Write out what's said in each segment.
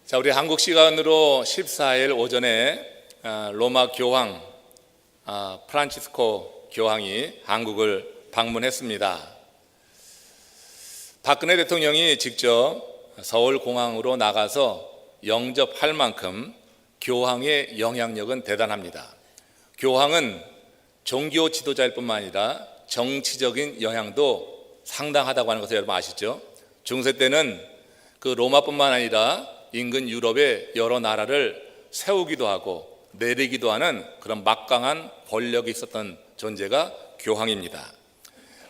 자, 우리 한국 시간으로 14일 오전에 로마 교황 프란치스코 교황이 한국을 방문했습니다. 박근혜 대통령이 직접 서울공항으로 나가서 영접할 만큼 교황의 영향력은 대단합니다. 교황은 종교 지도자일 뿐만 아니라 정치적인 영향도 상당하다고 하는 것을 여러분 아시죠? 중세 때는 그 로마뿐만 아니라 인근 유럽의 여러 나라를 세우기도 하고 내리기도 하는 그런 막강한 권력이 있었던 존재가 교황입니다.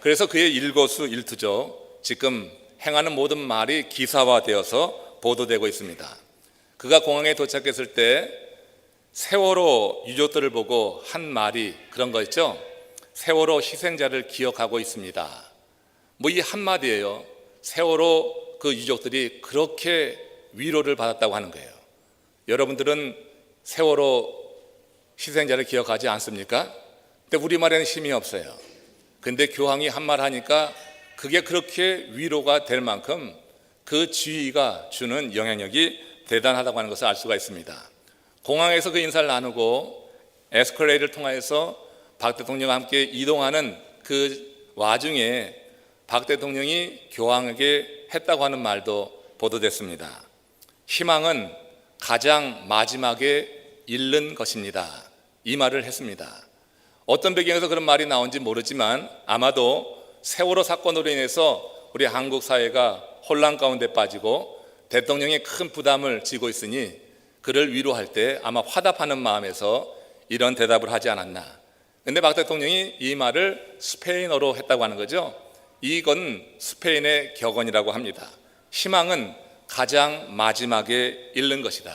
그래서 그의 일거수일투족, 지금 행하는 모든 말이 기사화되어서 보도되고 있습니다. 그가 공항에 도착했을 때 세월호 유족들을 보고 한 말이 그런 거 있죠. 세월호 희생자를 기억하고 있습니다. 뭐 이 한마디예요. 세월호 그 유족들이 그렇게 위로를 받았다고 하는 거예요. 여러분들은 세월호 희생자를 기억하지 않습니까? 근데 우리말에는 힘이 없어요. 근데 교황이 한 말 하니까 그게 그렇게 위로가 될 만큼 그 지위가 주는 영향력이 대단하다고 하는 것을 알 수가 있습니다. 공항에서 그 인사를 나누고 에스컬레이터를 통해서 박 대통령과 함께 이동하는 그 와중에 박 대통령이 교황에게 했다고 하는 말도 보도됐습니다. 희망은 가장 마지막에 잃는 것입니다. 이 말을 했습니다. 어떤 배경에서 그런 말이 나온지 모르지만 아마도 세월호 사건으로 인해서 우리 한국 사회가 혼란 가운데 빠지고 대통령이 큰 부담을 지고 있으니 그를 위로할 때 아마 화답하는 마음에서 이런 대답을 하지 않았나. 그런데 박 대통령이 이 말을 스페인어로 했다고 하는 거죠. 이건 스페인의 격언이라고 합니다. 희망은 가장 마지막에 잃는 것이다.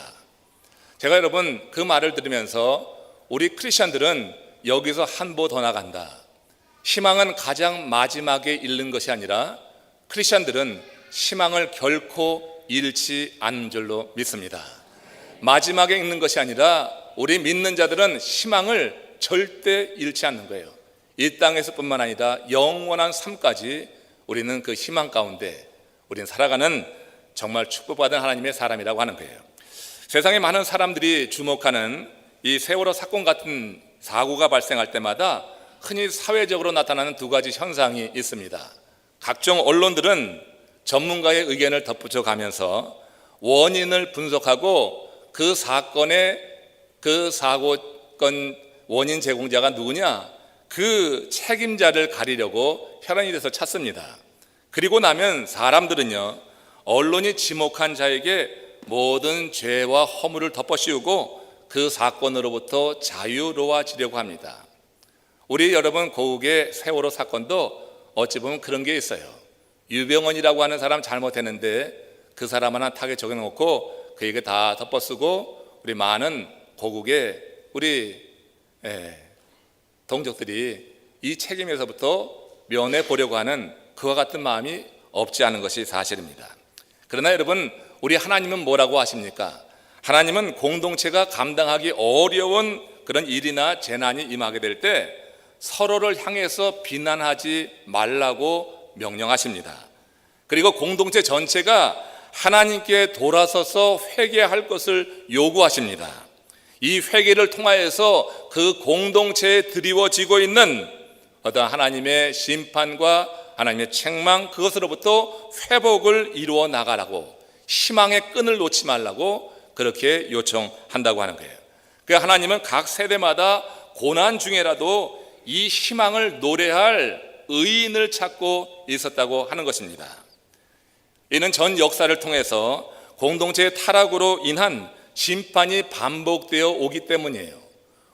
제가 여러분 그 말을 들으면서 우리 크리스천들은 여기서 한 보 더 나간다. 희망은 가장 마지막에 잃는 것이 아니라 크리스천들은 희망을 결코 잃지 않는 줄로 믿습니다. 마지막에 잃는 것이 아니라 우리 믿는 자들은 희망을 절대 잃지 않는 거예요. 이 땅에서뿐만 아니라 영원한 삶까지 우리는 그 희망 가운데 우리는 살아가는 정말 축복받은 하나님의 사람이라고 하는 거예요. 세상에 많은 사람들이 주목하는 이 세월호 사건 같은 사고가 발생할 때마다 흔히 사회적으로 나타나는 두 가지 현상이 있습니다. 각종 언론들은 전문가의 의견을 덧붙여 가면서 원인을 분석하고 그 사건의 그 사고건 원인 제공자가 누구냐, 그 책임자를 가리려고 혈안이 돼서 찾습니다. 그리고 나면 사람들은요, 언론이 지목한 자에게 모든 죄와 허물을 덮어씌우고 그 사건으로부터 자유로워지려고 합니다. 우리 여러분 고국의 세월호 사건도 어찌 보면 그런 게 있어요. 유병원이라고 하는 사람 잘못했는데 그 사람 하나 타겟 적용해놓고 그에게 다 덮어쓰고 우리 많은 고국의 우리 동족들이 이 책임에서부터 면해보려고 하는 그와 같은 마음이 없지 않은 것이 사실입니다. 그러나 여러분, 우리 하나님은 뭐라고 하십니까? 하나님은 공동체가 감당하기 어려운 그런 일이나 재난이 임하게 될 때 서로를 향해서 비난하지 말라고 명령하십니다. 그리고 공동체 전체가 하나님께 돌아서서 회개할 것을 요구하십니다. 이 회개를 통하여서 그 공동체에 드리워지고 있는 어떤 하나님의 심판과 하나님의 책망, 그것으로부터 회복을 이루어 나가라고, 희망의 끈을 놓지 말라고 그렇게 요청한다고 하는 거예요. 그 하나님은 각 세대마다 고난 중에라도 이 희망을 노래할 의인을 찾고 있었다고 하는 것입니다. 이는 전 역사를 통해서 공동체의 타락으로 인한 심판이 반복되어 오기 때문이에요.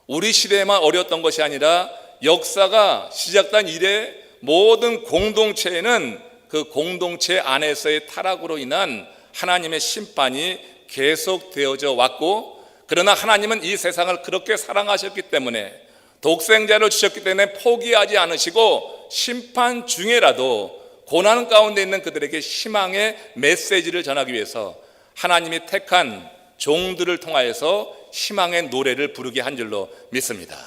우리 시대에만 어려웠던 것이 아니라 역사가 시작된 이래 모든 공동체에는 그 공동체 안에서의 타락으로 인한 하나님의 심판이 계속되어져 왔고, 그러나 하나님은 이 세상을 그렇게 사랑하셨기 때문에 독생자를 주셨기 때문에 포기하지 않으시고 심판 중에라도 고난 가운데 있는 그들에게 희망의 메시지를 전하기 위해서 하나님이 택한 종들을 통하여서 희망의 노래를 부르게 한 줄로 믿습니다.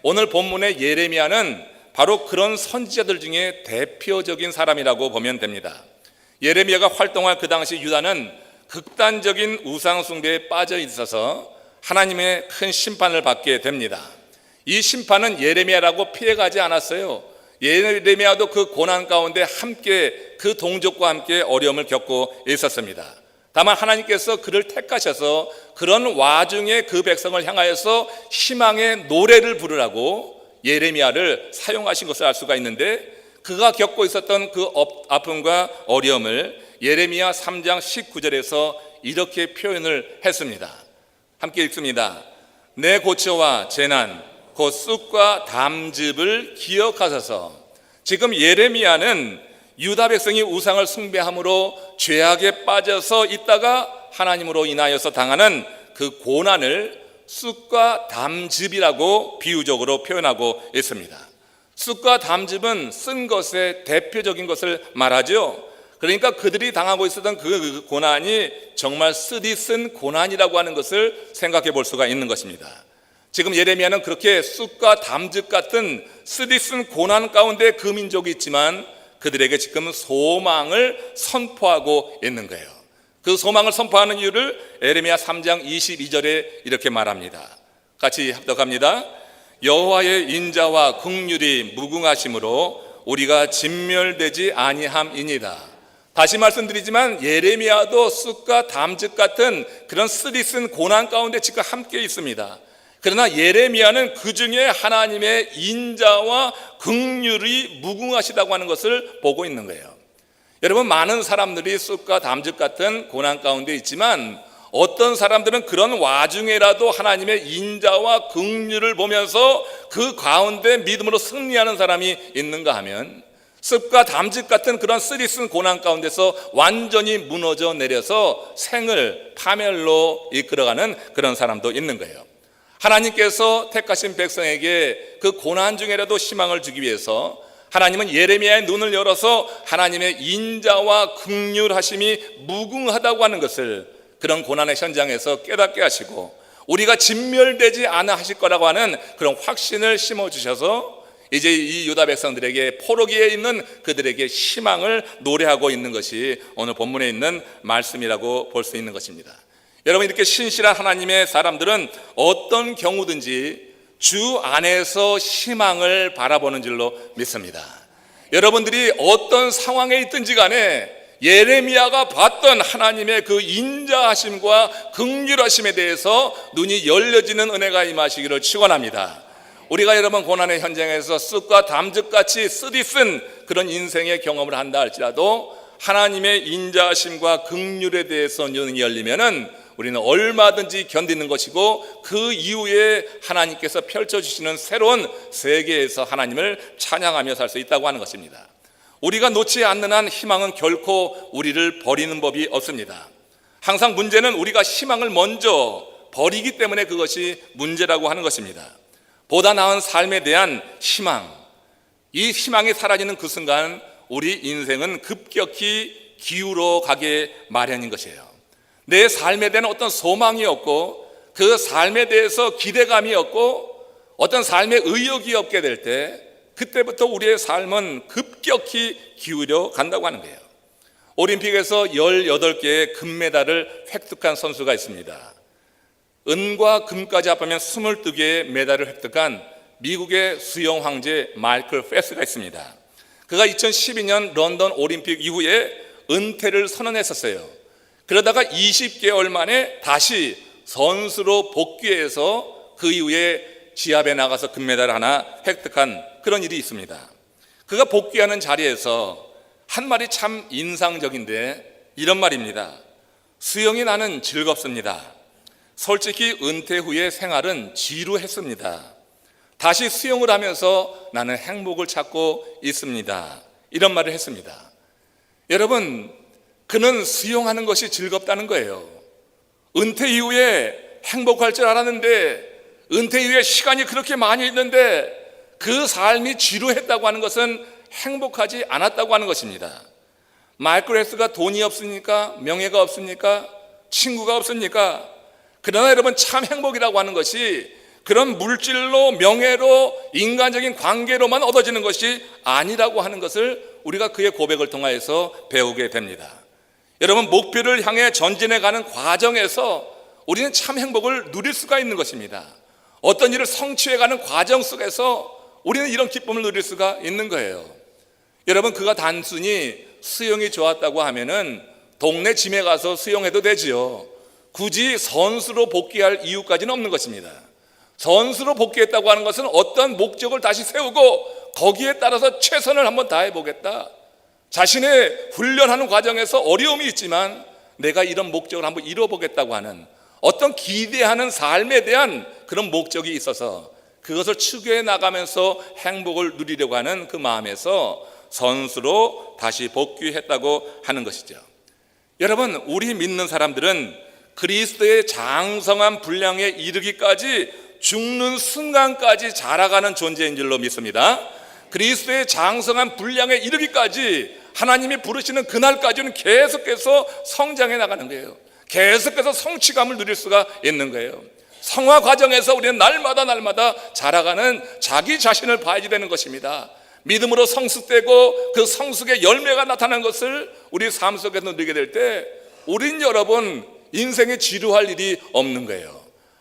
오늘 본문의 예레미야는 바로 그런 선지자들 중에 대표적인 사람이라고 보면 됩니다. 예레미야가 활동할 그 당시 유다는 극단적인 우상 숭배에 빠져 있어서 하나님의 큰 심판을 받게 됩니다. 이 심판은 예레미야라고 피해가지 않았어요. 예레미야도 그 고난 가운데 함께 그 동족과 함께 어려움을 겪고 있었습니다. 다만 하나님께서 그를 택하셔서 그런 와중에 그 백성을 향하여서 희망의 노래를 부르라고 예레미야를 사용하신 것을 알 수가 있는데, 그가 겪고 있었던 그 아픔과 어려움을 예레미야 3장 19절에서 이렇게 표현을 했습니다. 함께 읽습니다. 내 고초와 재난 곧 쑥과 담즙을 기억하소서. 지금 예레미야는 유다 백성이 우상을 숭배함으로 죄악에 빠져서 있다가 하나님으로 인하여서 당하는 그 고난을 쑥과 담즙이라고 비유적으로 표현하고 있습니다. 쑥과 담즙은 쓴 것의 대표적인 것을 말하죠. 그러니까 그들이 당하고 있었던 그 고난이 정말 쓰디 쓴 고난이라고 하는 것을 생각해 볼 수가 있는 것입니다. 지금 예레미야는 그렇게 쑥과 담즙 같은 쓰디 쓴 고난 가운데 그 민족이 있지만 그들에게 지금 소망을 선포하고 있는 거예요. 그 소망을 선포하는 이유를 예레미야 3장 22절에 이렇게 말합니다. 같이 합독합니다. 여호와의 인자와 긍휼이 무궁하심으로 우리가 진멸되지 아니함이니이다. 다시 말씀드리지만 예레미야도 쑥과 담즙 같은 그런 쓰디 쓴 고난 가운데 지금 함께 있습니다. 그러나 예레미야는 그 중에 하나님의 인자와 긍휼이 무궁하시다고 하는 것을 보고 있는 거예요. 여러분, 많은 사람들이 쑥과 담즙 같은 고난 가운데 있지만 어떤 사람들은 그런 와중에라도 하나님의 인자와 긍휼을 보면서 그 가운데 믿음으로 승리하는 사람이 있는가 하면, 쑥과 담즙 같은 그런 쓰디쓴 고난 가운데서 완전히 무너져 내려서 생을 파멸로 이끌어가는 그런 사람도 있는 거예요. 하나님께서 택하신 백성에게 그 고난 중에라도 희망을 주기 위해서 하나님은 예레미야의 눈을 열어서 하나님의 인자와 긍휼하심이 무궁하다고 하는 것을 그런 고난의 현장에서 깨닫게 하시고 우리가 진멸되지 않아 하실 거라고 하는 그런 확신을 심어주셔서 이제 이 유다 백성들에게 포로기에 있는 그들에게 희망을 노래하고 있는 것이 오늘 본문에 있는 말씀이라고 볼 수 있는 것입니다. 여러분, 이렇게 신실한 하나님의 사람들은 어떤 경우든지 주 안에서 희망을 바라보는 줄로 믿습니다. 여러분들이 어떤 상황에 있든지 간에 예레미야가 봤던 하나님의 그 인자하심과 긍휼하심에 대해서 눈이 열려지는 은혜가 임하시기를 축원합니다. 우리가 여러분 고난의 현장에서 쑥과 담즙같이 쓰디쓴 그런 인생의 경험을 한다 할지라도 하나님의 인자하심과 긍휼에 대해서 눈이 열리면은 우리는 얼마든지 견디는 것이고 그 이후에 하나님께서 펼쳐주시는 새로운 세계에서 하나님을 찬양하며 살 수 있다고 하는 것입니다. 우리가 놓지 않는 한 희망은 결코 우리를 버리는 법이 없습니다. 항상 문제는 우리가 희망을 먼저 버리기 때문에 그것이 문제라고 하는 것입니다. 보다 나은 삶에 대한 희망, 이 희망이 사라지는 그 순간 우리 인생은 급격히 기울어 가게 마련인 것이에요. 내 삶에 대한 어떤 소망이 없고 그 삶에 대해서 기대감이 없고 어떤 삶의 의욕이 없게 될 때 그때부터 우리의 삶은 급격히 기울여 간다고 하는 거예요. 올림픽에서 18개의 금메달을 획득한 선수가 있습니다. 은과 금까지 합하면 22개의 메달을 획득한 미국의 수영 황제 마이클 펠프스가 있습니다. 그가 2012년 런던 올림픽 이후에 은퇴를 선언했었어요. 그러다가 20개월 만에 다시 선수로 복귀해서 그 이후에 시합에 나가서 금메달을 하나 획득한 그런 일이 있습니다. 그가 복귀하는 자리에서 한 말이 참 인상적인데 이런 말입니다. 수영이 나는 즐겁습니다. 솔직히 은퇴 후의 생활은 지루했습니다. 다시 수영을 하면서 나는 행복을 찾고 있습니다. 이런 말을 했습니다. 여러분, 그는 수영하는 것이 즐겁다는 거예요. 은퇴 이후에 행복할 줄 알았는데 은퇴 이후에 시간이 그렇게 많이 있는데 그 삶이 지루했다고 하는 것은 행복하지 않았다고 하는 것입니다. 마이클 펠프스가 돈이 없습니까? 명예가 없습니까? 친구가 없습니까? 그러나 여러분, 참 행복이라고 하는 것이 그런 물질로, 명예로, 인간적인 관계로만 얻어지는 것이 아니라고 하는 것을 우리가 그의 고백을 통하여서 배우게 됩니다. 여러분, 목표를 향해 전진해가는 과정에서 우리는 참 행복을 누릴 수가 있는 것입니다. 어떤 일을 성취해가는 과정 속에서 우리는 이런 기쁨을 누릴 수가 있는 거예요. 여러분, 그가 단순히 수영이 좋았다고 하면은 동네 짐에 가서 수영해도 되지요. 굳이 선수로 복귀할 이유까지는 없는 것입니다. 선수로 복귀했다고 하는 것은 어떤 목적을 다시 세우고 거기에 따라서 최선을 한번 다해보겠다. 자신의 훈련하는 과정에서 어려움이 있지만 내가 이런 목적을 한번 이뤄보겠다고 하는 어떤 기대하는 삶에 대한 그런 목적이 있어서 그것을 추구해 나가면서 행복을 누리려고 하는 그 마음에서 선수로 다시 복귀했다고 하는 것이죠. 여러분, 우리 믿는 사람들은 그리스도의 장성한 분량에 이르기까지 죽는 순간까지 자라가는 존재인 줄로 믿습니다. 그리스도의 장성한 분량에 이르기까지 하나님이 부르시는 그날까지는 계속해서 성장해 나가는 거예요. 계속해서 성취감을 누릴 수가 있는 거예요. 성화 과정에서 우리는 날마다 자라가는 자기 자신을 봐야지 되는 것입니다. 믿음으로 성숙되고 그 성숙의 열매가 나타나는 것을 우리 삶 속에서 누리게 될 때 우린 여러분 인생에 지루할 일이 없는 거예요.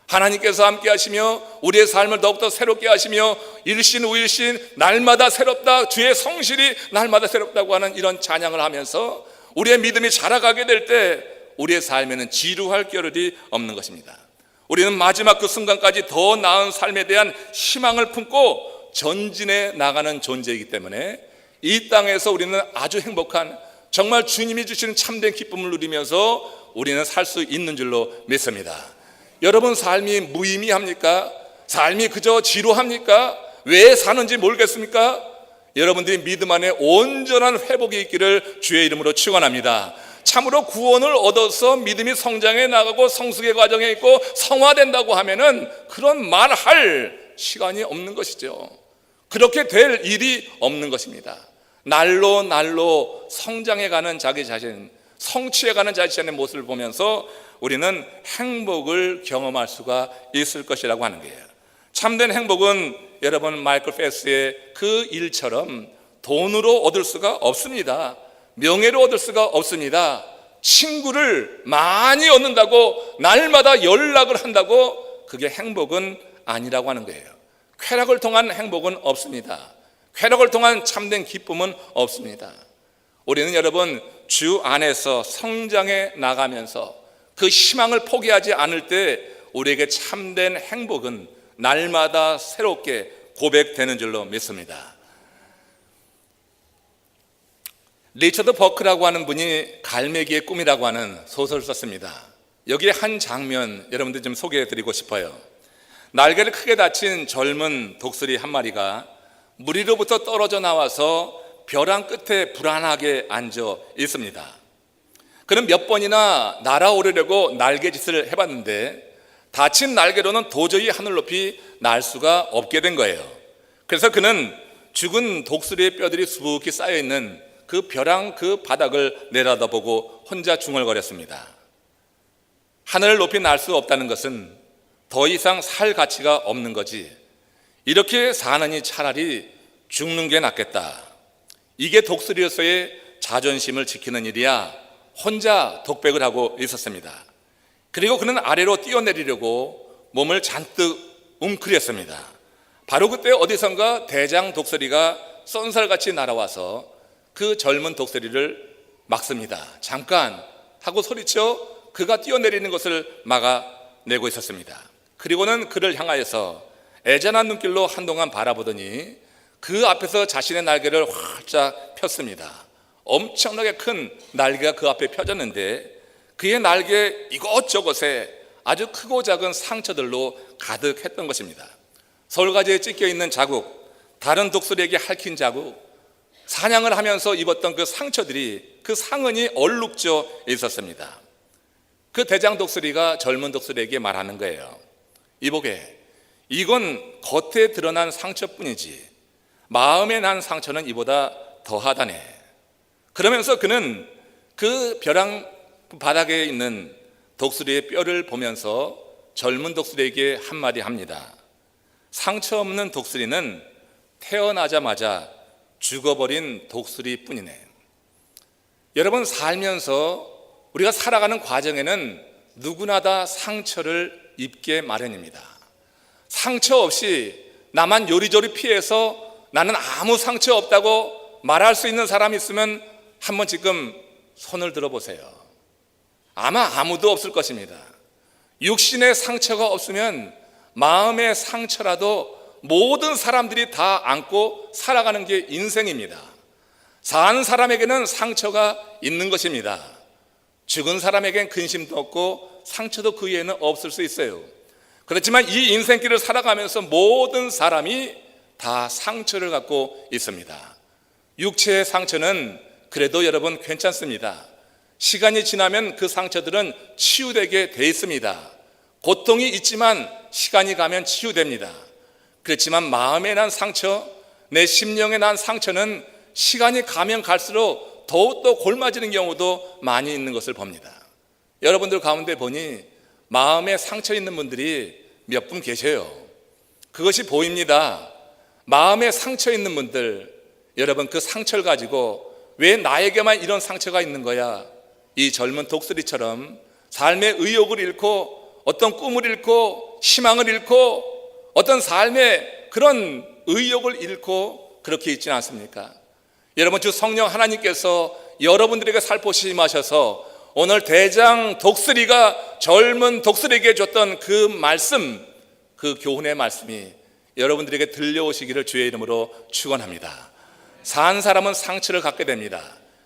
하나님께서 함께 하시며 우리의 삶을 더욱더 새롭게 하시며 일신우일신 날마다 새롭다, 주의 성실이 날마다 새롭다고 하는 이런 찬양을 하면서 우리의 믿음이 자라가게 될 때 우리의 삶에는 지루할 겨를이 없는 것입니다. 우리는 마지막 그 순간까지 더 나은 삶에 대한 희망을 품고 전진해 나가는 존재이기 때문에 이 땅에서 우리는 아주 행복한, 정말 주님이 주시는 참된 기쁨을 누리면서 우리는 살 수 있는 줄로 믿습니다. 여러분, 삶이 무의미합니까? 삶이 그저 지루합니까? 왜 사는지 모르겠습니까? 여러분들이 믿음 안에 온전한 회복이 있기를 주의 이름으로 축원합니다. 참으로 구원을 얻어서 믿음이 성장해 나가고 성숙의 과정에 있고 성화된다고 하면은 그런 말할 시간이 없는 것이죠. 그렇게 될 일이 없는 것입니다. 날로 성장해가는 자기 자신, 성취해가는 자신의 모습을 보면서 우리는 행복을 경험할 수가 있을 것이라고 하는 거예요. 참된 행복은 여러분 마이클 페스의 그 일처럼 돈으로 얻을 수가 없습니다. 명예로 얻을 수가 없습니다. 친구를 많이 얻는다고 날마다 연락을 한다고 그게 행복은 아니라고 하는 거예요. 쾌락을 통한 행복은 없습니다. 쾌락을 통한 참된 기쁨은 없습니다. 우리는 여러분 주 안에서 성장해 나가면서 그 희망을 포기하지 않을 때 우리에게 참된 행복은 날마다 새롭게 고백되는 줄로 믿습니다. 리처드 버크라고 하는 분이 갈매기의 꿈이라고 하는 소설을 썼습니다. 여기에 한 장면 여러분들 좀 소개해 드리고 싶어요. 날개를 크게 다친 젊은 독수리 한 마리가 물 위로부터 떨어져 나와서 벼랑 끝에 불안하게 앉아 있습니다. 그는 몇 번이나 날아오르려고 날개짓을 해봤는데 다친 날개로는 도저히 하늘 높이 날 수가 없게 된 거예요. 그래서 그는 죽은 독수리의 뼈들이 수북히 쌓여있는 그 벼랑 그 바닥을 내려다보고 혼자 중얼거렸습니다. 하늘을 높이 날 수 없다는 것은 더 이상 살 가치가 없는 거지, 이렇게 사느니 차라리 죽는 게 낫겠다. 이게 독수리로서의 자존심을 지키는 일이야. 혼자 독백을 하고 있었습니다. 그리고 그는 아래로 뛰어내리려고 몸을 잔뜩 웅크렸습니다. 바로 그때 어디선가 대장 독수리가 쏜살같이 날아와서 그 젊은 독수리를 막습니다. 잠깐 하고 소리쳐 그가 뛰어내리는 것을 막아내고 있었습니다. 그리고는 그를 향하여서 애잔한 눈길로 한동안 바라보더니 그 앞에서 자신의 날개를 활짝 폈습니다. 엄청나게 큰 날개가 그 앞에 펴졌는데 그의 날개 이곳저곳에 아주 크고 작은 상처들로 가득했던 것입니다. 서울가지에 찢겨있는 자국, 다른 독수리에게 핥힌 자국, 사냥을 하면서 입었던 그 상처들이, 그 상흔이 얼룩져 있었습니다. 그 대장 독수리가 젊은 독수리에게 말하는 거예요. 이보게, 이건 겉에 드러난 상처뿐이지 마음에 난 상처는 이보다 더하다네. 그러면서 그는 그 벼랑 바닥에 있는 독수리의 뼈를 보면서 젊은 독수리에게 한마디 합니다. 상처 없는 독수리는 태어나자마자 죽어버린 독수리뿐이네. 여러분, 살면서 우리가 살아가는 과정에는 누구나 다 상처를 입게 마련입니다. 상처 없이 나만 요리조리 피해서 나는 아무 상처 없다고 말할 수 있는 사람이 있으면 한번 지금 손을 들어보세요. 아마 아무도 없을 것입니다. 육신의 상처가 없으면 마음의 상처라도 모든 사람들이 다 안고 살아가는 게 인생입니다. 산 사람에게는 상처가 있는 것입니다. 죽은 사람에겐 근심도 없고 상처도 그 위에는 없을 수 있어요. 그렇지만 이 인생길을 살아가면서 모든 사람이 다 상처를 갖고 있습니다. 육체의 상처는 그래도 여러분 괜찮습니다. 시간이 지나면 그 상처들은 치유되게 돼 있습니다. 고통이 있지만 시간이 가면 치유됩니다. 그렇지만 마음에 난 상처, 내 심령에 난 상처는 시간이 가면 갈수록 더욱더 골마지는 경우도 많이 있는 것을 봅니다. 여러분들 가운데 보니 마음에 상처 있는 분들이 몇 분 계셔요. 그것이 보입니다. 마음에 상처 있는 분들, 여러분 그 상처를 가지고 왜 나에게만 이런 상처가 있는 거야? 이 젊은 독수리처럼 삶의 의욕을 잃고 어떤 꿈을 잃고 희망을 잃고 어떤 삶의 그런 의욕을 잃고 그렇게 있지는 않습니까? 여러분 주 성령 하나님께서 여러분들에게 살포시 임하셔서 오늘 대장 독수리가 젊은 독수리에게 줬던 그 말씀, 그 교훈의 말씀이 여러분들에게 들려오시기를 주의 이름으로 축원합니다. 산 사람은 상처를 갖게 됩니다.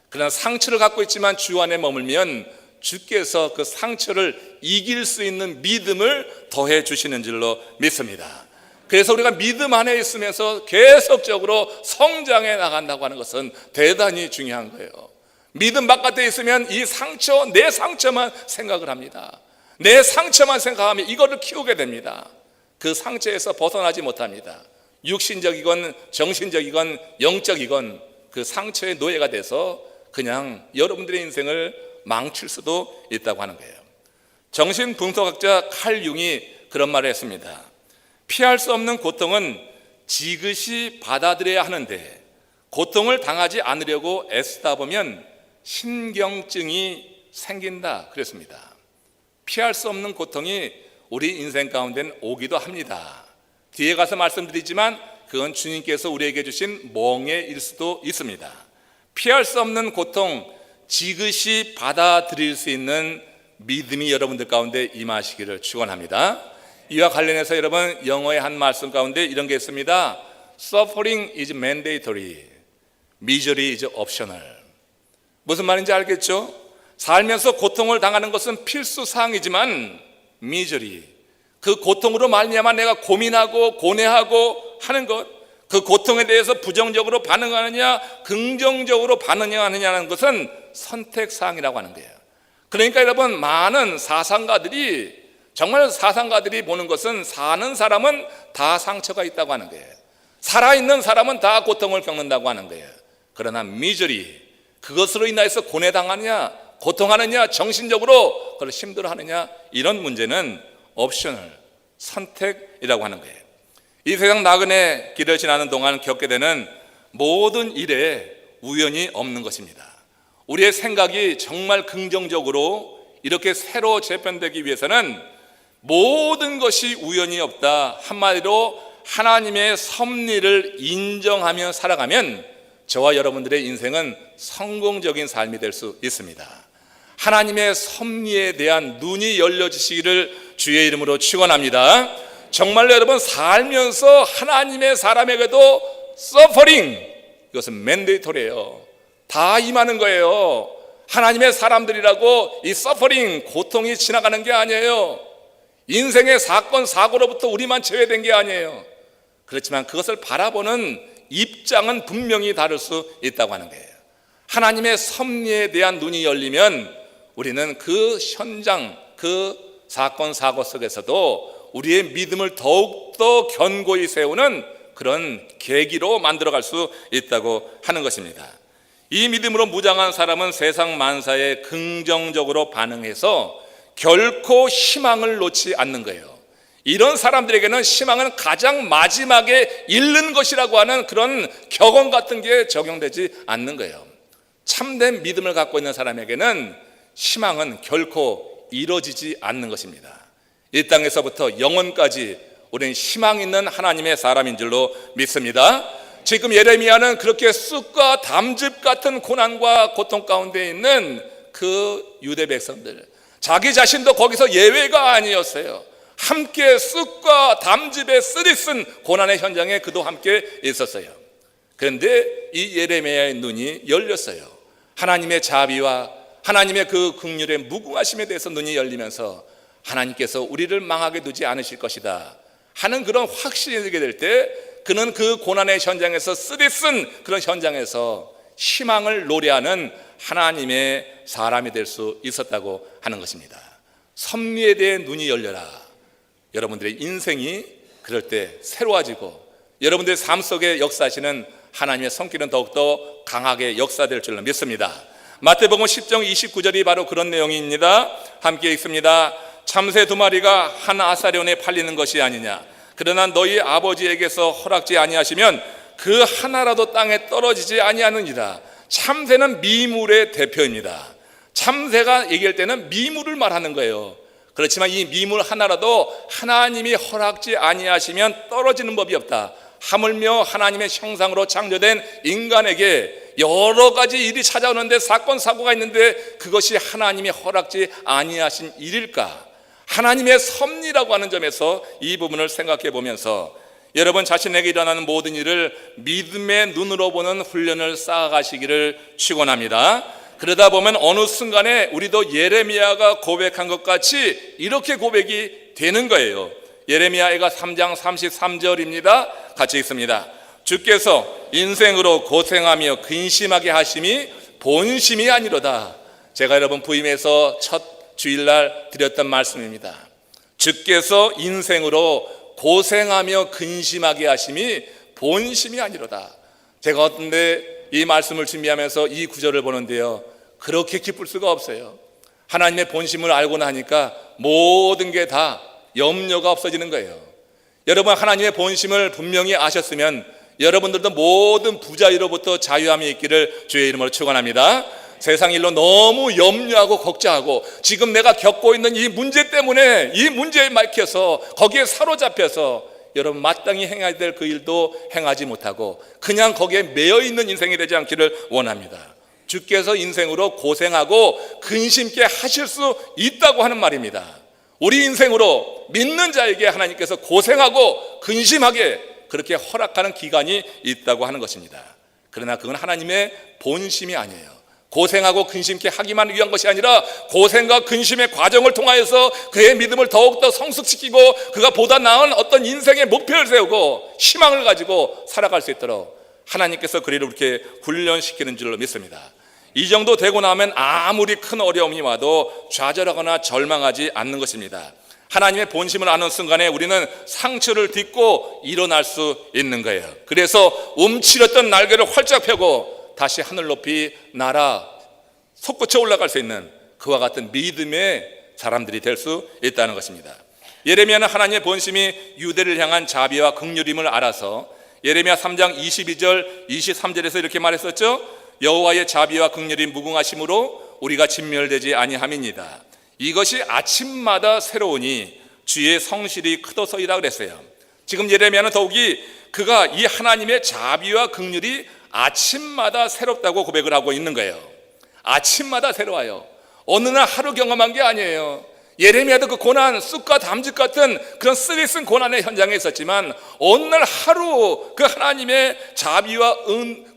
그러나 상처를 갖고 있지만 주 안에 머물면 주께서 그 상처를 이길 수 있는 믿음을 더해 주시는 줄로 믿습니다. 그래서 우리가 믿음 안에 있으면서 계속적으로 성장해 나간다고 하는 것은 대단히 중요한 거예요. 믿음 바깥에 있으면 이 상처, 내 상처만 생각을 합니다. 내 상처만 생각하면 이거를 키우게 됩니다. 그 상처에서 벗어나지 못합니다. 육신적이건 정신적이건 영적이건 그 상처의 노예가 돼서 그냥 여러분들의 인생을 망칠 수도 있다고 하는 거예요. 정신분석학자 칼 융이 그런 말을 했습니다. 피할 수 없는 고통은 지그시 받아들여야 하는데 고통을 당하지 않으려고 애쓰다 보면 신경증이 생긴다 그랬습니다. 피할 수 없는 고통이 우리 인생 가운데는 오기도 합니다. 뒤에 가서 말씀드리지만 그건 주님께서 우리에게 주신 멍해일 수도 있습니다. 피할 수 없는 고통 지그시 받아들일 수 있는 믿음이 여러분들 가운데 임하시기를 축원합니다. 이와 관련해서 여러분 영어의 한 말씀 가운데 이런 게 있습니다. Suffering is mandatory, misery is optional. 무슨 말인지 알겠죠? 살면서 고통을 당하는 것은 필수사항이지만 misery, 그 고통으로 말미암아 내가 고민하고 고뇌하고 하는 것, 그 고통에 대해서 부정적으로 반응하느냐 긍정적으로 반응하느냐는 것은 선택사항이라고 하는 거예요. 그러니까 여러분 많은 사상가들이 정말 사상가들이 보는 것은 사는 사람은 다 상처가 있다고 하는 거예요. 살아있는 사람은 다 고통을 겪는다고 하는 거예요. 그러나 미저리, 그것으로 인해서 고뇌당하느냐 고통하느냐 정신적으로 그걸 힘들어하느냐 이런 문제는 옵셔널, 선택이라고 하는 거예요. 이 세상 나그네 길을 지나는 동안 겪게 되는 모든 일에 우연이 없는 것입니다. 우리의 생각이 정말 긍정적으로 이렇게 새로 재편되기 위해서는 모든 것이 우연이 없다. 한마디로 하나님의 섭리를 인정하며 살아가면 저와 여러분들의 인생은 성공적인 삶이 될 수 있습니다. 하나님의 섭리에 대한 눈이 열려지시기를 주의 이름으로 축원합니다. 정말로 여러분 살면서 하나님의 사람에게도 서퍼링, 이것은 맨데이터리예요. 다 임하는 거예요. 하나님의 사람들이라고 이 서퍼링, 고통이 지나가는 게 아니에요. 인생의 사건 사고로부터 우리만 제외된 게 아니에요. 그렇지만 그것을 바라보는 입장은 분명히 다를 수 있다고 하는 거예요. 하나님의 섭리에 대한 눈이 열리면 우리는 그 현장, 그 사건 사고 속에서도 우리의 믿음을 더욱더 견고히 세우는 그런 계기로 만들어갈 수 있다고 하는 것입니다. 이 믿음으로 무장한 사람은 세상 만사에 긍정적으로 반응해서 결코 희망을 놓지 않는 거예요. 이런 사람들에게는 희망은 가장 마지막에 잃는 것이라고 하는 그런 격언 같은 게 적용되지 않는 거예요. 참된 믿음을 갖고 있는 사람에게는 희망은 결코 이루어지지 않는 것입니다. 이 땅에서부터 영원까지 우리는 희망 있는 하나님의 사람인 줄로 믿습니다. 지금 예레미야는 그렇게 쑥과 담즙 같은 고난과 고통 가운데 있는 그 유대 백성들, 자기 자신도 거기서 예외가 아니었어요. 함께 쑥과 담즙에 쓰리쓴 고난의 현장에 그도 함께 있었어요. 그런데 이 예레미야의 눈이 열렸어요. 하나님의 자비와 하나님의 그 긍휼의 무궁하심에 대해서 눈이 열리면서 하나님께서 우리를 망하게 두지 않으실 것이다 하는 그런 확신이 들게 될 때, 그는 그 고난의 현장에서 쓰리쓴 그런 현장에서 희망을 노래하는 하나님의 사람이 될 수 있었다고 하는 것입니다. 섭리에 대해 눈이 열려라. 여러분들의 인생이 그럴 때 새로워지고 여러분들의 삶 속에 역사하시는 하나님의 손길은 더욱더 강하게 역사될 줄로 믿습니다. 마태복음 10장 29절이 바로 그런 내용입니다. 함께 읽습니다. 참새 2마리가 한 아사리온에 팔리는 것이 아니냐. 그러나 너희 아버지에게서 허락지 아니하시면 그 하나라도 땅에 떨어지지 아니하느니라. 참새는 미물의 대표입니다. 참새가 얘기할 때는 미물을 말하는 거예요. 그렇지만 이 미물 하나라도 하나님이 허락지 아니하시면 떨어지는 법이 없다. 하물며 하나님의 형상으로 창조된 인간에게 여러 가지 일이 찾아오는데, 사건 사고가 있는데 그것이 하나님이 허락지 아니하신 일일까? 하나님의 섭리라고 하는 점에서 이 부분을 생각해 보면서 여러분 자신에게 일어나는 모든 일을 믿음의 눈으로 보는 훈련을 쌓아가시기를 축원합니다. 그러다 보면 어느 순간에 우리도 예레미야가 고백한 것 같이 이렇게 고백이 되는 거예요. 예레미야가 3장 33절입니다. 같이 읽습니다. 주께서 인생으로 고생하며 근심하게 하심이 본심이 아니로다. 제가 여러분 부임해서 첫 주일날 드렸던 말씀입니다. 주께서 인생으로 고생하며 근심하게 하심이 본심이 아니로다. 제가 어떤데 이 말씀을 준비하면서 이 구절을 보는데요, 그렇게 기쁠 수가 없어요. 하나님의 본심을 알고 나니까 모든 게 다 염려가 없어지는 거예요. 여러분 하나님의 본심을 분명히 아셨으면 여러분들도 모든 부자유로부터 자유함이 있기를 주의 이름으로 축원합니다. 세상 일로 너무 염려하고 걱정하고 지금 내가 겪고 있는 이 문제 때문에 이 문제에 막혀서 거기에 사로잡혀서 여러분 마땅히 행해야 될 그 일도 행하지 못하고 그냥 거기에 매여 있는 인생이 되지 않기를 원합니다. 주께서 인생으로 고생하고 근심케 하실 수 있다고 하는 말입니다. 우리 인생으로 믿는 자에게 하나님께서 고생하고 근심하게 그렇게 허락하는 기간이 있다고 하는 것입니다. 그러나 그건 하나님의 본심이 아니에요. 고생하고 근심케 하기만 위한 것이 아니라 고생과 근심의 과정을 통하여서 그의 믿음을 더욱더 성숙시키고 그가 보다 나은 어떤 인생의 목표를 세우고 희망을 가지고 살아갈 수 있도록 하나님께서 그를 이렇게 훈련시키는 줄로 믿습니다. 이 정도 되고 나면 아무리 큰 어려움이 와도 좌절하거나 절망하지 않는 것입니다. 하나님의 본심을 아는 순간에 우리는 상처를 딛고 일어날 수 있는 거예요. 그래서 움츠렸던 날개를 활짝 펴고 다시 하늘 높이 날아 솟구쳐 올라갈 수 있는 그와 같은 믿음의 사람들이 될 수 있다는 것입니다. 예레미야는 하나님의 본심이 유대를 향한 자비와 긍휼임을 알아서 예레미야 3장 22절 23절에서 이렇게 말했었죠. 여호와의 자비와 긍휼이 무궁하심으로 우리가 진멸되지 아니함이니이다. 이것이 아침마다 새로우니 주의 성실이 크도소이다 그랬어요. 지금 예레미야는 더욱이 그가 이 하나님의 자비와 긍휼이 아침마다 새롭다고 고백을 하고 있는 거예요. 아침마다 새로워요. 어느 날 하루 경험한 게 아니에요. 예레미야도 그 고난, 쑥과 담즙 같은 그런 쓰리쓴 고난의 현장에 있었지만 어느 날 하루 그 하나님의 자비와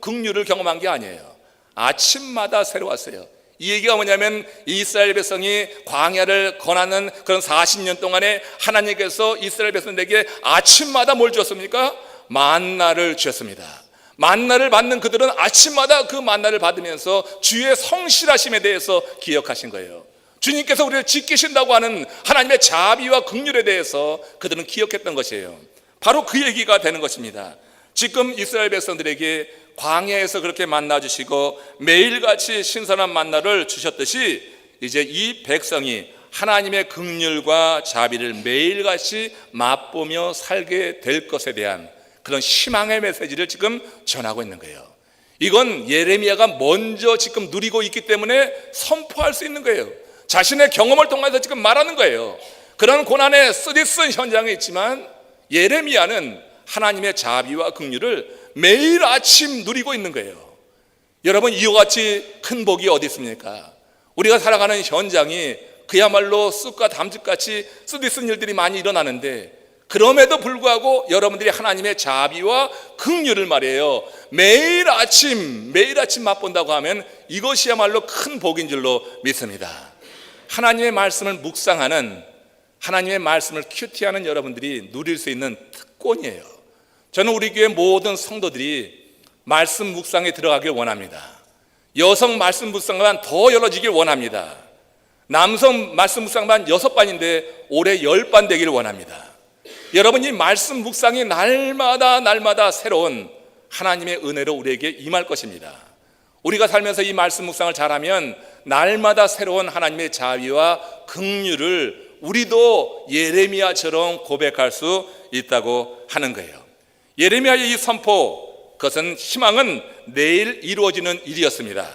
긍휼을 경험한 게 아니에요. 아침마다 새로웠어요. 이 얘기가 뭐냐면 이스라엘 백성이 광야를 거나는 그런 40년 동안에 하나님께서 이스라엘 백성들에게 아침마다 뭘 주었습니까? 만나를 주셨습니다. 만나를 받는 그들은 아침마다 그 만나를 받으면서 주의 성실하심에 대해서 기억하신 거예요. 주님께서 우리를 지키신다고 하는 하나님의 자비와 긍휼에 대해서 그들은 기억했던 것이에요. 바로 그 얘기가 되는 것입니다. 지금 이스라엘 백성들에게 광야에서 그렇게 만나주시고 매일같이 신선한 만나를 주셨듯이 이제 이 백성이 하나님의 긍휼과 자비를 매일같이 맛보며 살게 될 것에 대한 그런 희망의 메시지를 지금 전하고 있는 거예요. 이건 예레미야가 먼저 지금 누리고 있기 때문에 선포할 수 있는 거예요. 자신의 경험을 통해서 지금 말하는 거예요. 그런 고난의 쓰디쓴 현장에 있지만 예레미야는 하나님의 자비와 긍휼을 매일 아침 누리고 있는 거예요. 여러분, 이와 같이 큰 복이 어디 있습니까? 우리가 살아가는 현장이 그야말로 쑥과 담즙같이 쓰디쓴 일들이 많이 일어나는데, 그럼에도 불구하고 여러분들이 하나님의 자비와 긍휼을 말해요 매일 아침 맛본다고 하면 이것이야말로 큰 복인 줄로 믿습니다. 하나님의 말씀을 묵상하는, 하나님의 말씀을 큐티하는 여러분들이 누릴 수 있는 특권이에요. 저는 우리 교회 모든 성도들이 말씀 묵상에 들어가길 원합니다. 여성 말씀 묵상반 더 열어지길 원합니다. 남성 말씀 묵상반 6반인데 올해 10반 되기를 원합니다. 여러분, 이 말씀 묵상이 날마다 새로운 하나님의 은혜로 우리에게 임할 것입니다. 우리가 살면서 이 말씀 묵상을 잘하면 날마다 새로운 하나님의 자비와 긍휼을 우리도 예레미야처럼 고백할 수 있다고 하는 거예요. 예레미야의 이 선포, 그것은 희망은 내일 이루어지는 일이었습니다.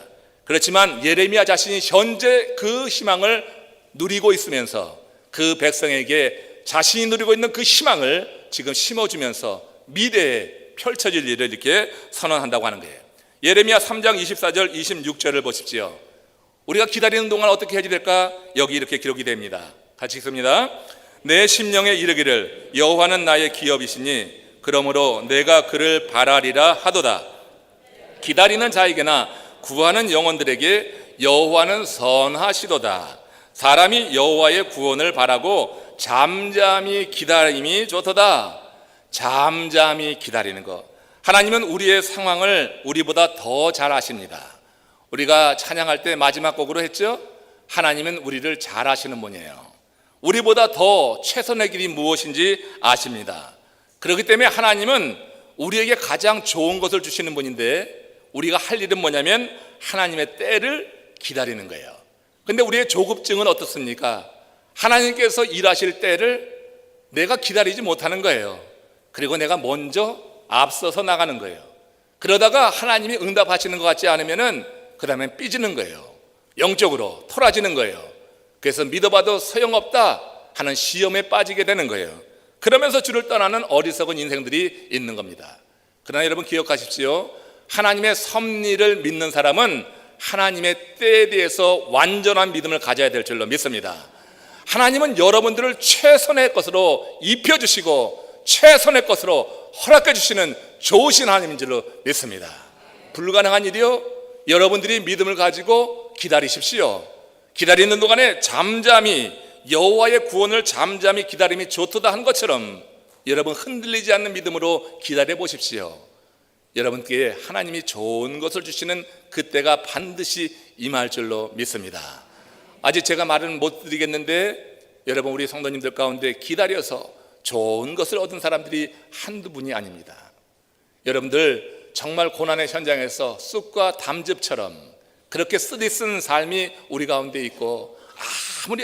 그렇지만 예레미야 자신이 현재 그 희망을 누리고 있으면서 그 백성에게 자신이 누리고 있는 그 희망을 지금 심어주면서 미래에 펼쳐질 일을 이렇게 선언한다고 하는 거예요. 예레미야 3장 24절 26절을 보십시오. 우리가 기다리는 동안 어떻게 해야 될까? 여기 이렇게 기록이 됩니다. 같이 읽습니다. 내 심령에 이르기를 여호와는 나의 기업이시니 그러므로 내가 그를 바라리라 하도다. 기다리는 자에게나 구하는 영혼들에게 여호와는 선하시도다. 사람이 여호와의 구원을 바라고 잠잠히 기다림이 좋도다. 잠잠히 기다리는 것. 하나님은 우리의 상황을 우리보다 더 잘 아십니다. 우리가 찬양할 때 마지막 곡으로 했죠? 하나님은 우리를 잘 아시는 분이에요. 우리보다 더 최선의 길이 무엇인지 아십니다. 그렇기 때문에 하나님은 우리에게 가장 좋은 것을 주시는 분인데, 우리가 할 일은 뭐냐면 하나님의 때를 기다리는 거예요. 근데 우리의 조급증은 어떻습니까? 하나님께서 일하실 때를 내가 기다리지 못하는 거예요. 그리고 내가 먼저 앞서서 나가는 거예요. 그러다가 하나님이 응답하시는 것 같지 않으면은 그 다음에 삐지는 거예요. 영적으로 토라지는 거예요. 그래서 믿어봐도 소용없다 하는 시험에 빠지게 되는 거예요. 그러면서 주를 떠나는 어리석은 인생들이 있는 겁니다. 그러나 여러분 기억하십시오. 하나님의 섭리를 믿는 사람은 하나님의 때에 대해서 완전한 믿음을 가져야 될 줄로 믿습니다. 하나님은 여러분들을 최선의 것으로 입혀주시고 최선의 것으로 허락해 주시는 좋으신 하나님인 줄로 믿습니다. 불가능한 일이요? 여러분들이 믿음을 가지고 기다리십시오. 기다리는 동안에 잠잠히 여호와의 구원을 잠잠히 기다림이 좋도다 한 것처럼 여러분 흔들리지 않는 믿음으로 기다려 보십시오. 여러분께 하나님이 좋은 것을 주시는 그때가 반드시 임할 줄로 믿습니다. 아직 제가 말은 못 드리겠는데 여러분, 우리 성도님들 가운데 기다려서 좋은 것을 얻은 사람들이 한두 분이 아닙니다. 여러분들 정말 고난의 현장에서 쑥과 담즙처럼 그렇게 쓰디쓴 삶이 우리 가운데 있고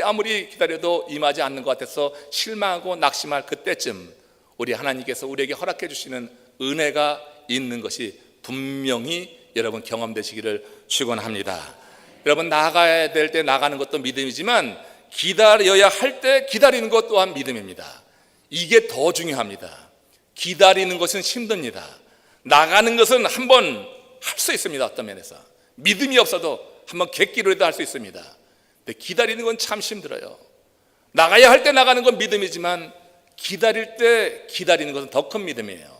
아무리 기다려도 임하지 않는 것 같아서 실망하고 낙심할 그때쯤 우리 하나님께서 우리에게 허락해 주시는 은혜가 있는 것이 분명히 여러분 경험되시기를 축원합니다. 여러분, 나가야 될 때 나가는 것도 믿음이지만 기다려야 할 때 기다리는 것 또한 믿음입니다. 이게 더 중요합니다. 기다리는 것은 힘듭니다. 나가는 것은 한번 할 수 있습니다. 어떤 면에서 믿음이 없어도 한번 객기로 해도 할 수 있습니다. 근데 기다리는 건 참 힘들어요. 나가야 할 때 나가는 건 믿음이지만 기다릴 때 기다리는 것은 더 큰 믿음이에요.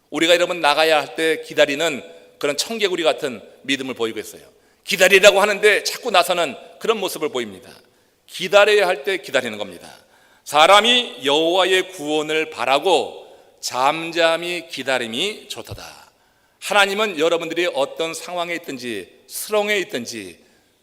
우리가 여러분 나가야 할 때 기다리는 그런 청개구리 같은 믿음을 보이고 있어요. 기다리라고 하는데 자꾸 나서는 그런 모습을 보입니다. 기다려야 할 때 기다리는 겁니다. 사람이 여호와의 구원을 바라고 잠잠히 기다림이 좋도다. 하나님은 여러분들이 어떤 상황에 있든지 수렁에 있든지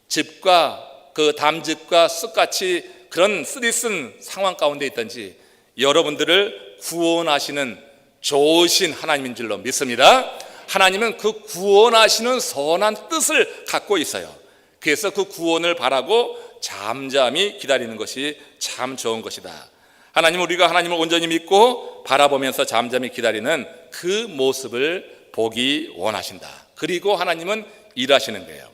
즙과 그 담즙과 쑥같이 그런 쓰디쓴 상황 가운데 있든지 여러분들을 구원하시는 좋으신 하나님인 줄로 믿습니다. 하나님은 그 구원하시는 선한 뜻을 갖고 있어요. 그래서 그 구원을 바라고 잠잠히 기다리는 것이 참 좋은 것이다. 하나님, 우리가 하나님을 온전히 믿고 바라보면서 잠잠히 기다리는 그 모습을 보기 원하신다. 그리고 하나님은 일하시는 거예요.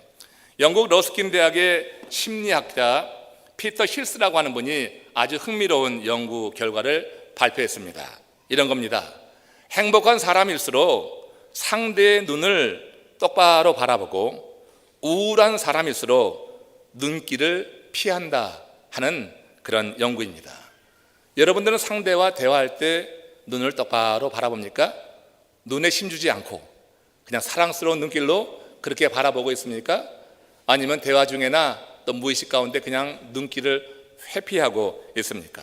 영국 러스킨 대학의 심리학자 피터 힐스라고 하는 분이 아주 흥미로운 연구 결과를 발표했습니다. 이런 겁니다. 행복한 사람일수록 상대의 눈을 똑바로 바라보고 우울한 사람일수록 눈길을 피한다 하는 그런 연구입니다. 여러분들은 상대와 대화할 때 눈을 똑바로 바라봅니까? 눈에 힘주지 않고 그냥 사랑스러운 눈길로 그렇게 바라보고 있습니까? 아니면 대화 중에나 또 무의식 가운데 그냥 눈길을 회피하고 있습니까?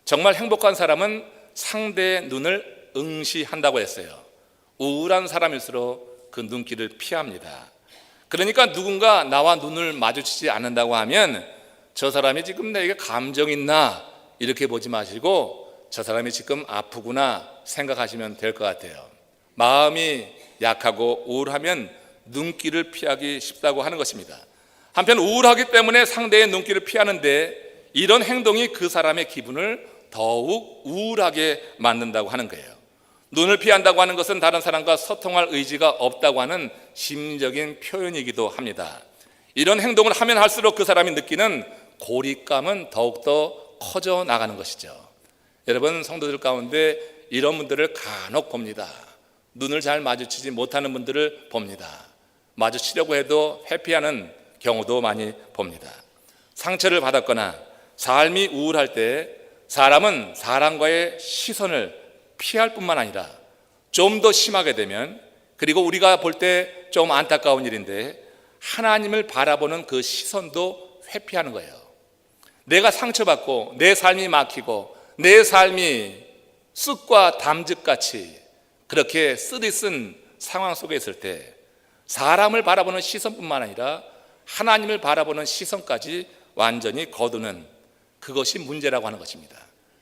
정말 행복한 사람은 상대의 눈을 응시한다고 했어요. 우울한 사람일수록 그 눈길을 피합니다. 그러니까 누군가 나와 눈을 마주치지 않는다고 하면 저 사람이 지금 내게 감정 있나 이렇게 보지 마시고 저 사람이 지금 아프구나 생각하시면 될 것 같아요. 마음이 약하고 우울하면 눈길을 피하기 쉽다고 하는 것입니다. 한편 우울하기 때문에 상대의 눈길을 피하는데 이런 행동이 그 사람의 기분을 더욱 우울하게 만든다고 하는 거예요. 눈을 피한다고 하는 것은 다른 사람과 소통할 의지가 없다고 하는 심리적인 표현이기도 합니다. 이런 행동을 하면 할수록 그 사람이 느끼는 고립감은 더욱더 커져 나가는 것이죠. 여러분, 성도들 가운데 이런 분들을 간혹 봅니다. 눈을 잘 마주치지 못하는 분들을 봅니다. 마주치려고 해도 회피하는 경우도 많이 봅니다. 상처를 받았거나 삶이 우울할 때 사람은 사람과의 시선을 피할 뿐만 아니라 좀 더 심하게 되면, 그리고 우리가 볼 때 좀 안타까운 일인데 하나님을 바라보는 그 시선도 회피하는 거예요. 내가 상처받고 내 삶이 막히고 내 삶이 쑥과 담즙같이 그렇게 쓰디쓴 상황 속에 있을 때 사람을 바라보는 시선뿐만 아니라 하나님을 바라보는 시선까지 완전히 거두는, 그것이 문제라고 하는 것입니다.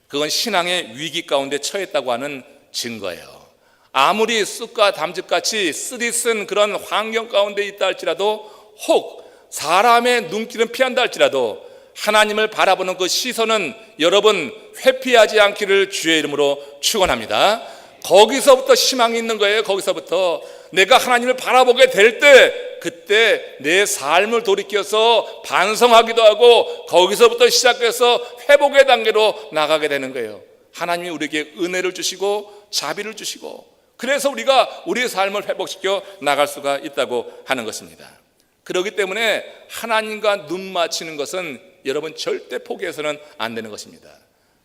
그건 신앙의 위기 가운데 처했다고 하는 증거예요. 아무리 쑥과 담즙같이 쓰디쓴 그런 환경 가운데 있다 할지라도, 혹 사람의 눈길은 피한다 할지라도 하나님을 바라보는 그 시선은 여러분 회피하지 않기를 주의 이름으로 축원합니다. 거기서부터 희망이 있는 거예요. 거기서부터 내가 하나님을 바라보게 될 때, 그때 내 삶을 돌이켜서 반성하기도 하고 거기서부터 시작해서 회복의 단계로 나가게 되는 거예요. 하나님이 우리에게 은혜를 주시고 자비를 주시고, 그래서 우리가 우리의 삶을 회복시켜 나갈 수가 있다고 하는 것입니다. 그렇기 때문에 하나님과 눈 맞추는 것은 여러분 절대 포기해서는 안 되는 것입니다.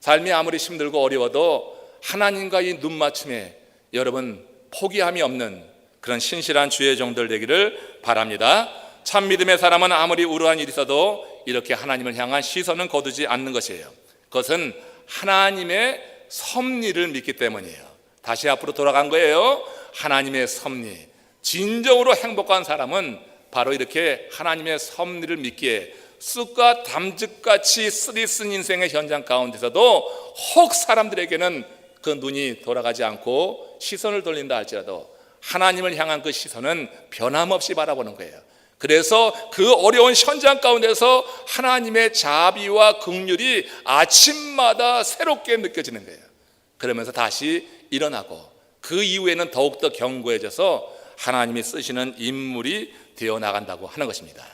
삶이 아무리 힘들고 어려워도 하나님과 이 눈 맞춤에 여러분 포기함이 없는 그런 신실한 주의 종들 되기를 바랍니다. 참 믿음의 사람은 아무리 우울한 일이 있어도 이렇게 하나님을 향한 시선은 거두지 않는 것이에요. 그것은 하나님의 섭리를 믿기 때문이에요. 다시 앞으로 돌아간 거예요. 하나님의 섭리. 진정으로 행복한 사람은 바로 이렇게 하나님의 섭리를 믿기에 쑥과 담즙같이 쓰디쓴 인생의 현장 가운데서도 혹 사람들에게는 그 눈이 돌아가지 않고 시선을 돌린다 할지라도 하나님을 향한 그 시선은 변함없이 바라보는 거예요. 그래서 그 어려운 현장 가운데서 하나님의 자비와 긍휼이 아침마다 새롭게 느껴지는 거예요. 그러면서 다시 일어나고 그 이후에는 더욱더 견고해져서 하나님이 쓰시는 인물이 되어 나간다고 하는 것입니다.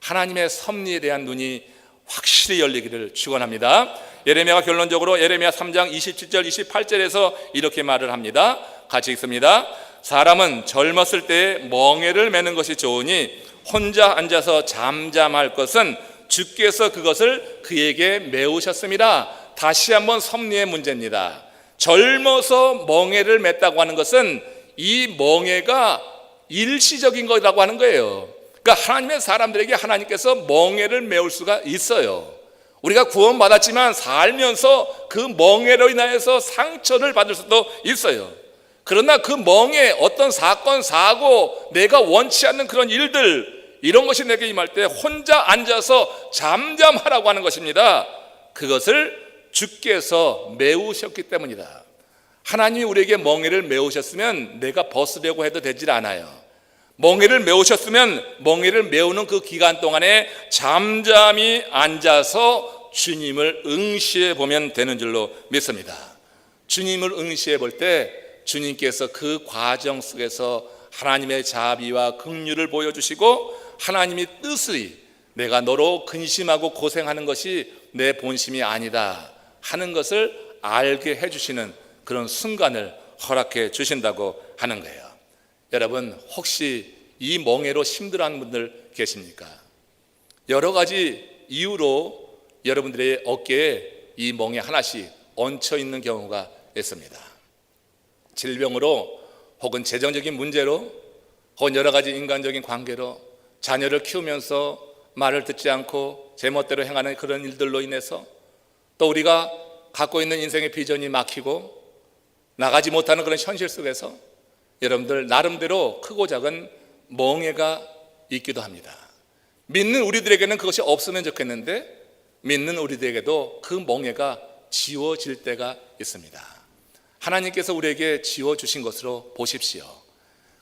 하나님의 섭리에 대한 눈이 확실히 열리기를 축원합니다. 예레미야가 결론적으로 예레미야 3장 27절 28절에서 이렇게 말을 합니다. 같이 읽습니다. 사람은 젊었을 때에 멍에를 매는 것이 좋으니 혼자 앉아서 잠잠할 것은 주께서 그것을 그에게 메우셨습니다. 다시 한번 섭리의 문제입니다. 젊어서 멍에를 맸다고 하는 것은 이 멍에가 일시적인 거라고 하는 거예요. 그러니까 하나님의 사람들에게 하나님께서 멍에를 메울 수가 있어요. 우리가 구원받았지만 살면서 그 멍에로 인하여서 상처를 받을 수도 있어요. 그러나 그 멍에 어떤 사건, 사고, 내가 원치 않는 그런 일들, 이런 것이 내게 임할 때 혼자 앉아서 잠잠하라고 하는 것입니다. 그것을 주께서 메우셨기 때문이다. 하나님이 우리에게 멍에를 메우셨으면 내가 벗으려고 해도 되질 않아요. 멍에를 메우셨으면 멍에를 메우는 그 기간 동안에 잠잠히 앉아서 주님을 응시해 보면 되는 줄로 믿습니다. 주님을 응시해 볼 때 주님께서 그 과정 속에서 하나님의 자비와 긍휼을 보여주시고 하나님이 뜻의 내가 너로 근심하고 고생하는 것이 내 본심이 아니다 하는 것을 알게 해주시는 그런 순간을 허락해 주신다고 하는 거예요. 여러분, 혹시 이 멍에로 힘들어하는 분들 계십니까? 여러 가지 이유로 여러분들의 어깨에 이 멍에 하나씩 얹혀 있는 경우가 있습니다. 질병으로 혹은 재정적인 문제로 혹은 여러 가지 인간적인 관계로 자녀를 키우면서 말을 듣지 않고 제멋대로 행하는 그런 일들로 인해서 또 우리가 갖고 있는 인생의 비전이 막히고 나가지 못하는 그런 현실 속에서 여러분들 나름대로 크고 작은 멍해가 있기도 합니다. 믿는 우리들에게는 그것이 없으면 좋겠는데 믿는 우리들에게도 그 멍해가 지워질 때가 있습니다. 하나님께서 우리에게 지워주신 것으로 보십시오.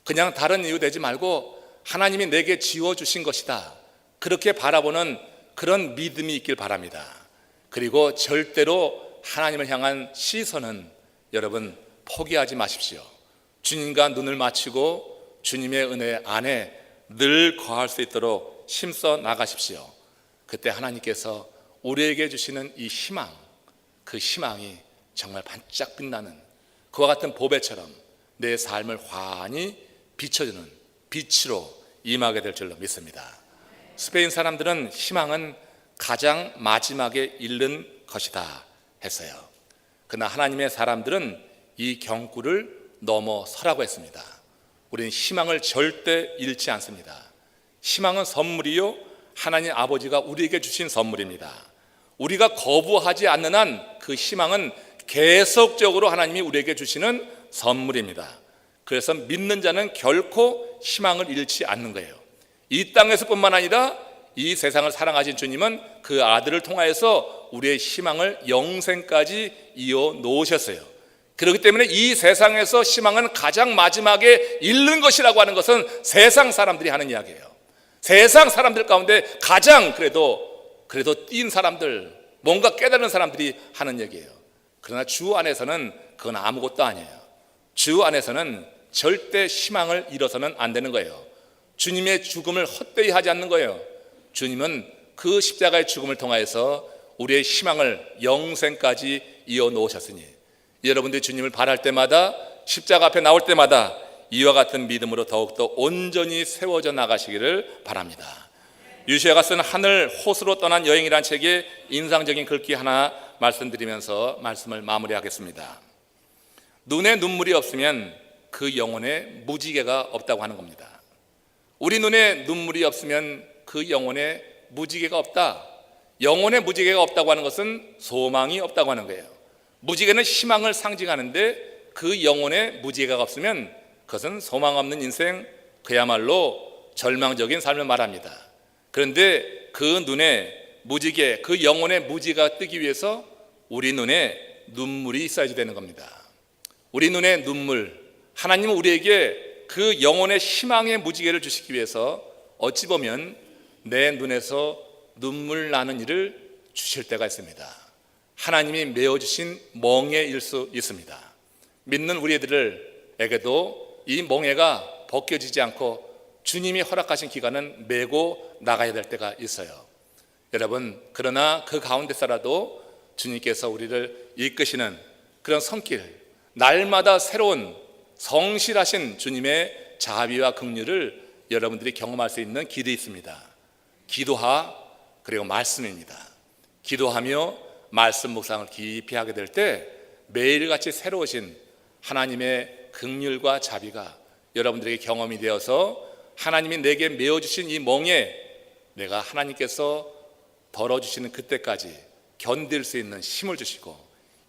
그냥 다른 이유 되지 말고 하나님이 내게 지워주신 것이다, 그렇게 바라보는 그런 믿음이 있길 바랍니다. 그리고 절대로 하나님을 향한 시선은 여러분 포기하지 마십시오. 주님과 눈을 맞추고 주님의 은혜 안에 늘 거할 수 있도록 힘써 나가십시오. 그때 하나님께서 우리에게 주시는 이 희망, 그 희망이 정말 반짝 빛나는 그와 같은 보배처럼 내 삶을 환히 비춰주는 빛으로 임하게 될 줄로 믿습니다. 스페인 사람들은 희망은 가장 마지막에 잃는 것이다 했어요. 그러나 하나님의 사람들은 이 경구를 넘어서라고 했습니다. 우리는 희망을 절대 잃지 않습니다. 희망은 선물이요, 하나님 아버지가 우리에게 주신 선물입니다. 우리가 거부하지 않는 한 그 희망은 계속적으로 하나님이 우리에게 주시는 선물입니다. 그래서 믿는 자는 결코 희망을 잃지 않는 거예요. 이 땅에서뿐만 아니라 이 세상을 사랑하신 주님은 그 아들을 통하여서 우리의 희망을 영생까지 이어 놓으셨어요. 그렇기 때문에 이 세상에서 희망은 가장 마지막에 잃는 것이라고 하는 것은 세상 사람들이 하는 이야기예요. 세상 사람들 가운데 가장 그래도 뛴 사람들, 뭔가 깨달은 사람들이 하는 얘기예요. 그러나 주 안에서는 그건 아무것도 아니에요. 주 안에서는 절대 희망을 잃어서는 안 되는 거예요. 주님의 죽음을 헛되이 하지 않는 거예요. 주님은 그 십자가의 죽음을 통하여서 우리의 희망을 영생까지 이어 놓으셨으니 여러분들이 주님을 바랄 때마다 십자가 앞에 나올 때마다 이와 같은 믿음으로 더욱더 온전히 세워져 나가시기를 바랍니다. 유시아가 쓴 하늘 호수로 떠난 여행이란 책에 인상적인 글귀 하나 말씀드리면서 말씀을 마무리하겠습니다. 눈에 눈물이 없으면 그 영혼에 무지개가 없다고 하는 겁니다. 우리 눈에 눈물이 없으면 그 영혼에 무지개가 없다. 영혼에 무지개가 없다고 하는 것은 소망이 없다고 하는 거예요. 무지개는 희망을 상징하는데 그 영혼에 무지개가 없으면 그것은 소망 없는 인생, 그야말로 절망적인 삶을 말합니다. 그런데 그 눈에 무지개, 그 영혼의 무지개가 뜨기 위해서 우리 눈에 눈물이 있어야지 되는 겁니다. 우리 눈에 눈물, 하나님은 우리에게 그 영혼의 희망의 무지개를 주시기 위해서 어찌 보면 내 눈에서 눈물 나는 일을 주실 때가 있습니다. 하나님이 메어주신 멍해일 수 있습니다. 믿는 우리들에게도 이 멍해가 벗겨지지 않고 주님이 허락하신 기간은 메고 나가야 될 때가 있어요. 여러분, 그러나 그 가운데서라도 주님께서 우리를 이끄시는 그런 손길, 날마다 새로운 성실하신 주님의 자비와 긍휼을 여러분들이 경험할 수 있는 길이 있습니다. 기도하 그리고 말씀입니다. 기도하며 말씀 묵상을 깊이 하게 될 때 매일같이 새로우신 하나님의 긍휼과 자비가 여러분들에게 경험이 되어서 하나님이 내게 메어주신 이 멍에 내가 하나님께서 덜어주시는 그때까지 견딜 수 있는 힘을 주시고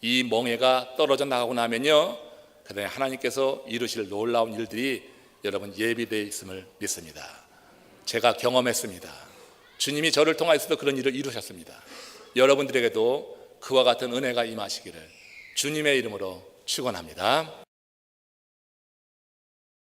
이 멍에가 떨어져 나가고 나면요, 그다음에 하나님께서 이루실 놀라운 일들이 여러분 예비되어 있음을 믿습니다. 제가 경험했습니다. 주님이 저를 통하여서도 그런 일을 이루셨습니다. 여러분들에게도 그와 같은 은혜가 임하시기를 주님의 이름으로 축원합니다.